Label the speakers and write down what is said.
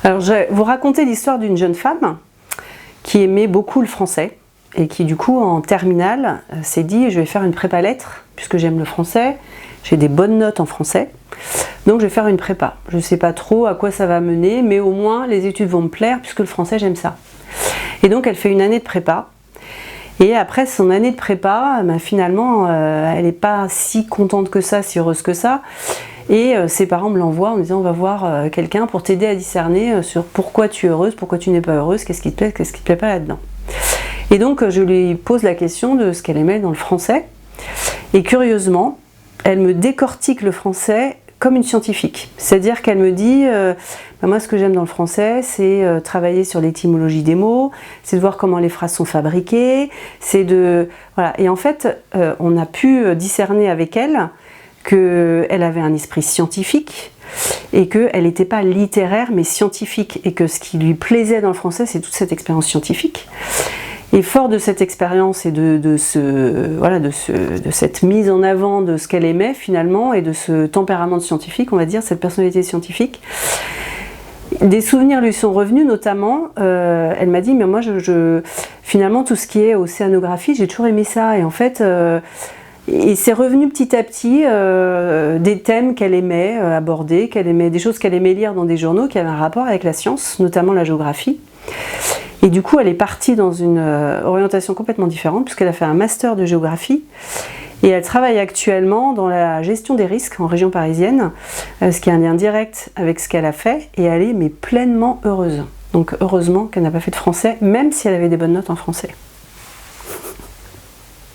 Speaker 1: Alors, je vais vous raconter l'histoire d'une jeune femme qui aimait beaucoup le français et qui, du coup, en terminale, s'est dit « je vais faire une prépa lettres, puisque j'aime le français, j'ai des bonnes notes en français, donc je vais faire une prépa. Je ne sais pas trop à quoi ça va mener, mais au moins les études vont me plaire, puisque le français, j'aime ça. » Et donc, elle fait une année de prépa. Et après son année de prépa, finalement, elle n'est pas si contente que ça, si heureuse que ça. Et ses parents me l'envoient en me disant on va voir quelqu'un pour t'aider à discerner sur pourquoi tu es heureuse, pourquoi tu n'es pas heureuse, qu'est-ce qui te plaît, qu'est-ce qui te plaît pas là-dedans. Et donc je lui pose la question de ce qu'elle aimait dans le français. Et curieusement, elle me décortique le français comme une scientifique. C'est-à-dire qu'elle me dit moi ce que j'aime dans le français, c'est travailler sur l'étymologie des mots, c'est de voir comment les phrases sont fabriquées, c'est de... Voilà. Et en fait, on a pu discerner avec elle qu'elle avait un esprit scientifique et qu'elle n'était pas littéraire mais scientifique, et que ce qui lui plaisait dans le français, c'est toute cette expérience scientifique. Et fort de cette expérience et de cette mise en avant de ce qu'elle aimait finalement, et de ce tempérament de scientifique, on va dire, cette personnalité scientifique, des souvenirs lui sont revenus, notamment, elle m'a dit, mais moi, finalement, tout ce qui est océanographie, j'ai toujours aimé ça, et en fait... Et c'est revenu petit à petit des thèmes qu'elle aimait aborder, des choses qu'elle aimait lire dans des journaux qui avaient un rapport avec la science, notamment la géographie. Et du coup, elle est partie dans une orientation complètement différente, puisqu'elle a fait un master de géographie. Et elle travaille actuellement dans la gestion des risques en région parisienne, ce qui a un lien direct avec ce qu'elle a fait. Et elle est pleinement heureuse. Donc heureusement qu'elle n'a pas fait de français, même si elle avait des bonnes notes en français.